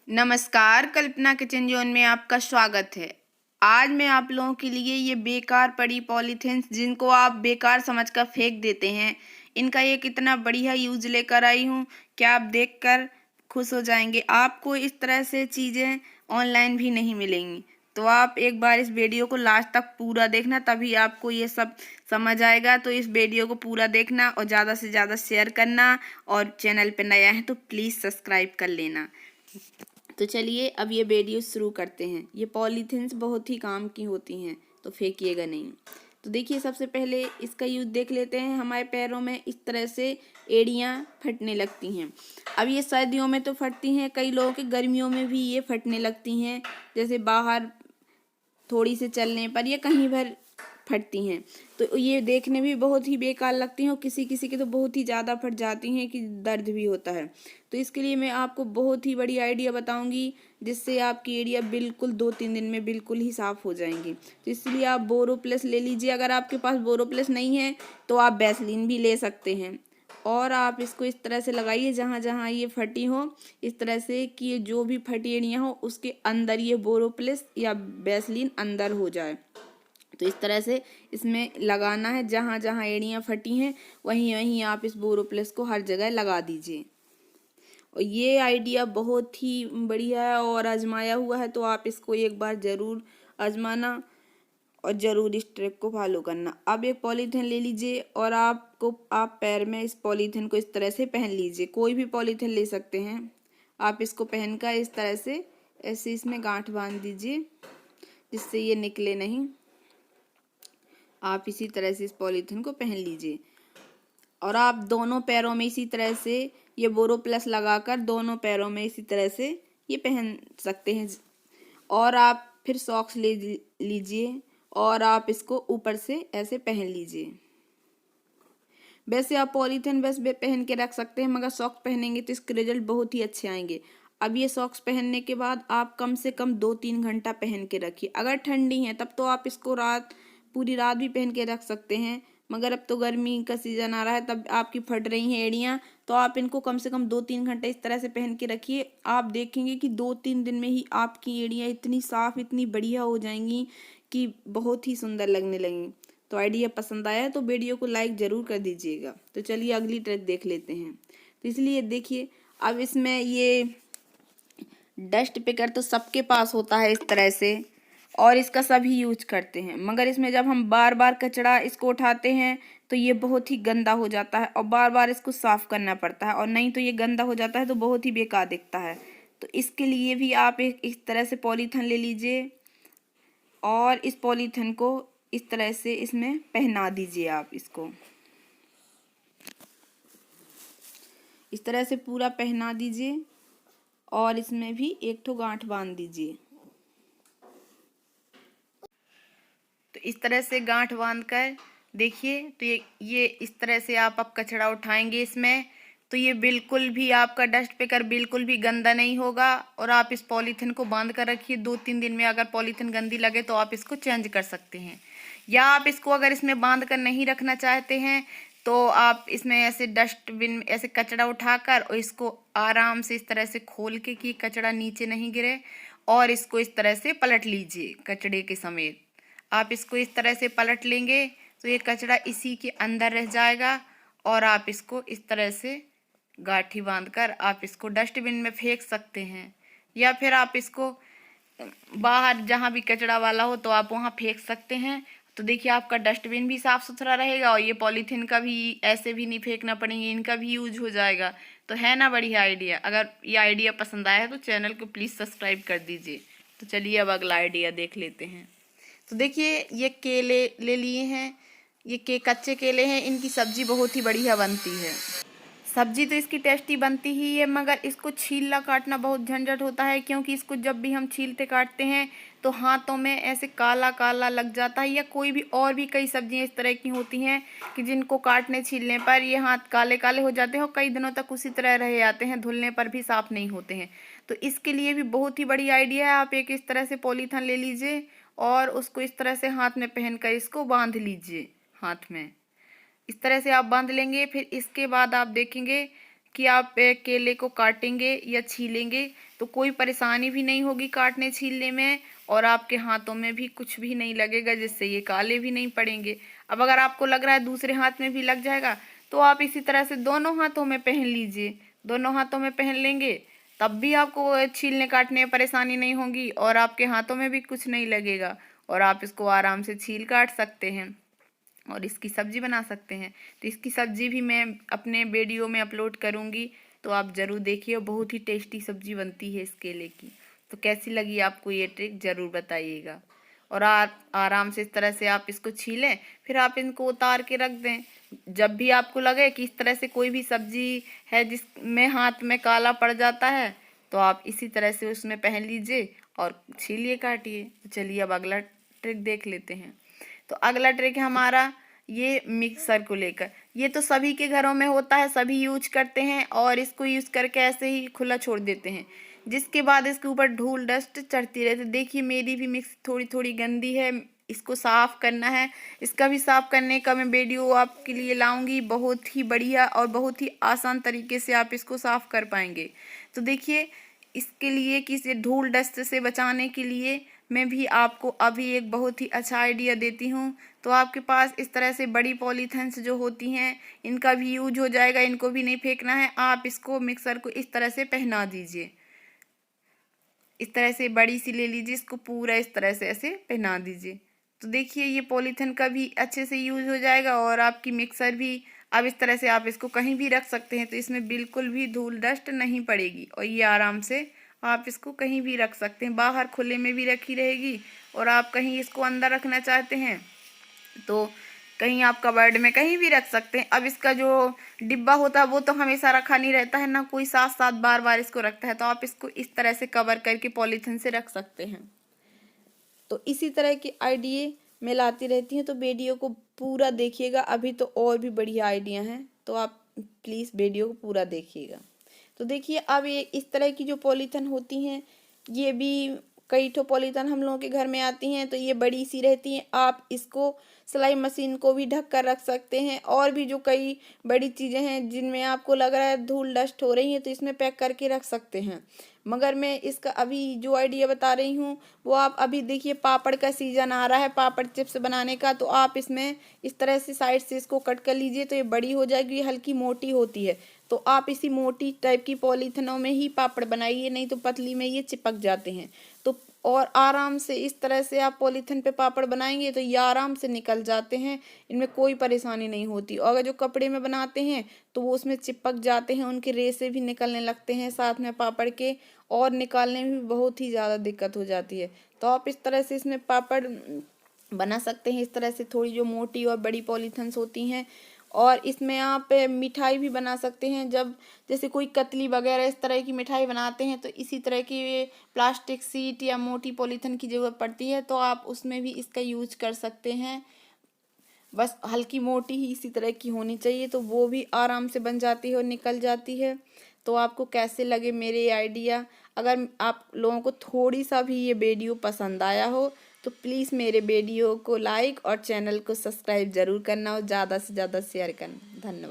नमस्कार, कल्पना kitchen zone में आपका स्वागत है। आज मैं आप लोगों के लिए ये बेकार पड़ी पॉलीथिन्स जिनको आप बेकार समझकर फेंक देते हैं, इनका ये कितना बढ़िया यूज लेकर आई हूँ। क्या आप देखकर खुश हो जाएंगे। आपको इस तरह से चीज़ें ऑनलाइन भी नहीं मिलेंगी। तो आप एक बार इस वीडियो को लास्ट तक पूरा देखना, तभी आपको ये सब समझ आएगा। तो इस वीडियो को पूरा देखना और ज़्यादा से ज़्यादा शेयर करना, और चैनल पर नया है तो प्लीज़ सब्सक्राइब कर लेना। तो चलिए अब ये वीडियो शुरू करते हैं। ये पॉलीथिन्स बहुत ही काम की होती हैं, तो फेंकिएगा नहीं। तो देखिए, सबसे पहले इसका यूज देख लेते हैं। हमारे पैरों में इस तरह से एड़ियाँ फटने लगती हैं। अब ये सर्दियों में तो फटती हैं, कई लोगों के गर्मियों में भी ये फटने लगती हैं। जैसे बाहर थोड़ी से चलने पर या कहीं भर फटती हैं, तो ये देखने भी बहुत ही बेकार लगती हैं और किसी किसी की तो बहुत ही ज़्यादा फट जाती हैं कि दर्द भी होता है। तो इसके लिए मैं आपको बहुत ही बड़ी आइडिया बताऊंगी, जिससे आपकी एड़ियाँ बिल्कुल 2-3 दिन में बिल्कुल ही साफ़ हो जाएंगी। तो इसलिए आप बोरोप्लस ले लीजिए। अगर आपके पास बोरोप्लस नहीं है तो आप वैसलीन भी ले सकते हैं, और आप इसको इस तरह से लगाइए जहाँ जहाँ ये फटी हो, इस तरह से कि ये जो भी फटी एड़ियाँ हो उसके अंदर ये बोरोप्लस या वैसलीन अंदर हो जाए। तो इस तरह से इसमें लगाना है, जहाँ जहाँ एड़ियाँ फटी हैं वहीं वहीं आप इस बोरोप्लस को हर जगह लगा दीजिए। और ये आइडिया बहुत ही बढ़िया है और आजमाया हुआ है, तो आप इसको एक बार ज़रूर आजमाना और ज़रूर इस ट्रिक को फॉलो करना। अब एक पॉलीथिन ले लीजिए और आप पैर में इस पॉलीथिन को इस तरह से पहन लीजिए। कोई भी पॉलीथिन ले सकते हैं। आप इसको पहनकर इस तरह से ऐसे इसमें गांठ बांध दीजिए, जिससे ये निकले नहीं। आप इसी तरह से इस पॉलीथिन को पहन लीजिए और आप दोनों पैरों में इसी तरह से ये बोरोप्लस लगाकर दोनों पैरों में इसी तरह से ये पहन सकते हैं। और आप फिर सॉक्स ले लीजिए और आप इसको ऊपर से ऐसे पहन लीजिए। वैसे आप पॉलीथिन बस पहन के रख सकते हैं, मगर सॉक्स पहनेंगे तो इसके रिजल्ट बहुत ही अच्छे आएंगे। अब ये सॉक्स पहनने के बाद आप कम से कम 2-3 घंटा पहन के रखिए। अगर ठंडी है तब तो आप इसको पूरी रात भी पहन के रख सकते हैं, मगर अब तो गर्मी का सीजन आ रहा है, तब आपकी फट रही हैं एड़ियाँ, तो आप इनको कम से कम 2-3 घंटे इस तरह से पहन के रखिए। आप देखेंगे कि 2-3 दिन में ही आपकी एड़ियाँ इतनी साफ, इतनी बढ़िया हो जाएंगी कि बहुत ही सुंदर लगने लगेंगी। तो आइडिया पसंद आया तो वीडियो को लाइक ज़रूर कर दीजिएगा। तो चलिए अगली ट्रिक देख लेते हैं। तो इसलिए देखिए, अब इसमें ये डस्ट पिकर तो सबके पास होता है इस तरह से, और इसका सभी यूज करते हैं, मगर इसमें जब हम बार बार कचरा इसको उठाते हैं तो ये बहुत ही गंदा हो जाता है और बार बार इसको साफ़ करना पड़ता है, और नहीं तो ये गंदा हो जाता है तो बहुत ही बेकार दिखता है। तो इसके लिए भी आप एक इस तरह से पॉलीथिन ले लीजिए और इस पॉलीथिन को इस तरह से इसमें पहना दीजिए। आप इसको इस तरह से पूरा पहना दीजिए और इसमें भी एक ठो गांठ बांध दीजिए। तो इस तरह से गांठ बांध कर देखिए, तो ये इस तरह से आप अब कचरा उठाएंगे इसमें, तो ये बिल्कुल भी आपका डस्ट पिकर बिल्कुल भी गंदा नहीं होगा। और आप इस पॉलीथिन को बांध कर रखिए। 2-3 दिन में अगर पॉलीथिन गंदी लगे तो आप इसको चेंज कर सकते हैं, या आप इसको अगर इसमें बांध कर नहीं रखना चाहते हैं तो आप इसमें ऐसे डस्टबिन में ऐसे कचरा उठाकर और इसको आराम से इस तरह से खोल के कि कचरा नीचे नहीं गिरे, और इसको इस तरह से पलट लीजिए कचड़े के समेत। आप इसको इस तरह से पलट लेंगे तो ये कचरा इसी के अंदर रह जाएगा, और आप इसको इस तरह से गांठी बांधकर आप इसको डस्टबिन में फेंक सकते हैं, या फिर आप इसको बाहर जहाँ भी कचरा वाला हो तो आप वहाँ फेंक सकते हैं। तो देखिए, आपका डस्टबिन भी साफ़ सुथरा रहेगा और ये पॉलीथीन का भी ऐसे भी नहीं फेंकना पड़ेंगे, इनका भी यूज हो जाएगा। तो है ना बढ़िया आइडिया। अगर ये आइडिया पसंद आया है तो चैनल को प्लीज़ सब्सक्राइब कर दीजिए। तो चलिए अब अगला आइडिया देख लेते हैं। तो देखिए, ये केले ले लिए हैं। ये कच्चे केले हैं, इनकी सब्जी बहुत ही बढ़िया बनती है। सब्जी तो इसकी टेस्टी बनती ही है, मगर इसको छीलना काटना बहुत झंझट होता है, क्योंकि इसको जब भी हम छीलते काटते हैं तो हाथों में ऐसे काला काला लग जाता है। या कोई भी और भी कई सब्जियां इस तरह की होती हैं कि जिनको काटने छीलने पर ये हाथ काले काले हो जाते हैं और कई दिनों तक उसी तरह रह जाते हैं, धुलने पर भी साफ़ नहीं होते हैं। तो इसके लिए भी बहुत ही बड़ी आइडिया है। आप एक इस तरह से पॉलीथिन ले लीजिए और उसको इस तरह से हाथ में पहन कर इसको बांध लीजिए। हाथ में इस तरह से आप बांध लेंगे। फिर इसके बाद आप देखेंगे कि आप केले को काटेंगे या छीलेंगे तो कोई परेशानी भी नहीं होगी काटने छीलने में, और आपके हाथों में भी कुछ भी नहीं लगेगा, जिससे ये काले भी नहीं पड़ेंगे। अब अगर आपको लग रहा है दूसरे हाथ में भी लग जाएगा, तो आप इसी तरह से दोनों हाथों में पहन लीजिए। दोनों हाथों में पहन लेंगे तब भी आपको छीलने काटने में परेशानी नहीं होगी और आपके हाथों में भी कुछ नहीं लगेगा, और आप इसको आराम से छील काट सकते हैं और इसकी सब्जी बना सकते हैं। तो इसकी सब्जी भी मैं अपने वीडियो में अपलोड करूँगी, तो आप ज़रूर देखिए। बहुत ही टेस्टी सब्जी बनती है इस केले की। तो कैसी लगी आपको ये ट्रिक ज़रूर बताइएगा। और आप आराम से इस तरह से आप इसको छीलें, फिर आप इनको उतार के रख दें। जब भी आपको लगे कि इस तरह से कोई भी सब्जी है जिसमें हाथ में काला पड़ जाता है, तो आप इसी तरह से उसमें पहन लीजिए और छीलिए काटिए। तो चलिए अब अगला ट्रिक देख लेते हैं। तो अगला ट्रिक है हमारा ये मिक्सर को लेकर। ये तो सभी के घरों में होता है, सभी यूज करते हैं और इसको यूज करके ऐसे ही खुला छोड़ देते हैं, जिसके बाद इसके ऊपर धूल डस्ट चढ़ती रहती है। देखिए मेरी भी मिक्स थोड़ी थोड़ी गंदी है, इसको साफ करना है। इसका भी साफ करने का मैं वीडियो आपके लिए लाऊंगी, बहुत ही बढ़िया और बहुत ही आसान तरीके से आप इसको साफ कर पाएंगे। तो देखिए इसके लिए कि इसे धूल डस्ट से बचाने के लिए मैं भी आपको अभी एक बहुत ही अच्छा आइडिया देती हूँ। तो आपके पास इस तरह से बड़ी पॉलीथिन्स जो होती हैं, इनका भी यूज हो जाएगा, इनको भी नहीं फेंकना है। आप इसको मिक्सर को इस तरह से पहना दीजिए। इस तरह से बड़ी सी ले लीजिए, इसको पूरा इस तरह से ऐसे पहना दीजिए। तो देखिए ये पॉलीथिन का भी अच्छे से यूज हो जाएगा और आपकी मिक्सर भी। अब इस तरह से आप इसको कहीं भी रख सकते हैं, तो इसमें बिल्कुल भी धूल डस्ट नहीं पड़ेगी और ये आराम से आप इसको कहीं भी रख सकते हैं। बाहर खुले में भी रखी रहेगी, और आप कहीं इसको अंदर रखना चाहते हैं तो कहीं आप कबर्ड में कहीं भी रख सकते हैं। अब इसका जो डिब्बा होता है वो तो हमेशा रखा नहीं रहता है ना, कोई साथ साथ बार बार इसको रखता है, तो आप इसको इस तरह से कवर करके पॉलीथिन से रख सकते हैं। तो इसी तरह के आइडिया मैं लाती रहती हूँ, तो वीडियो को पूरा देखिएगा। अभी तो और भी बढ़िया आइडिया हैं, तो आप प्लीज़ वीडियो को पूरा देखिएगा। तो देखिए अब ये इस तरह की जो पॉलीथिन होती हैं, ये भी कई ठो पॉलीथिन हम लोगों के घर में आती हैं, तो ये बड़ी सी रहती हैं। आप इसको सिलाई मशीन को भी ढक कर रख सकते हैं, और भी जो कई बड़ी चीज़ें हैं जिनमें आपको लग रहा है धूल डस्ट हो रही है, तो इसमें पैक करके रख सकते हैं। मगर मैं इसका अभी जो आइडिया बता रही हूँ वो आप अभी देखिए, पापड़ का सीजन आ रहा है, पापड़ चिप्स बनाने का, तो आप इसमें इस तरह से साइड से इसको कट कर लीजिए, तो ये बड़ी हो जाएगी। ये हल्की मोटी होती है, तो आप इसी मोटी टाइप की पॉलीथिनों में ही पापड़ बनाइए, नहीं तो पतली में ये चिपक जाते हैं। तो और आराम से इस तरह से आप पॉलीथिन पे पापड़ बनाएंगे तो ये आराम से निकल जाते हैं, इनमें कोई परेशानी नहीं होती। और अगर जो कपड़े में बनाते हैं तो वो उसमें चिपक जाते हैं, उनके रेशे भी निकलने लगते हैं साथ में पापड़ के, और निकालने में भी बहुत ही ज़्यादा दिक्कत हो जाती है। तो आप इस तरह से इसमें पापड़ बना सकते हैं, इस तरह से थोड़ी जो मोटी और बड़ी पॉलीथिन्स होती हैं। और इसमें आप मिठाई भी बना सकते हैं, जब जैसे कोई कतली वगैरह इस तरह की मिठाई बनाते हैं, तो इसी तरह की प्लास्टिक शीट या मोटी पॉलीथिन की ज़रूरत पड़ती है, तो आप उसमें भी इसका यूज कर सकते हैं। बस हल्की मोटी ही इसी तरह की होनी चाहिए, तो वो भी आराम से बन जाती है और निकल जाती है। तो आपको कैसे लगे मेरे ये आइडिया? अगर आप लोगों को थोड़ी सा भी ये वीडियो पसंद आया हो तो प्लीज़ मेरे वीडियो को लाइक और चैनल को सब्सक्राइब ज़रूर करना और ज़्यादा से ज़्यादा शेयर करना। धन्यवाद।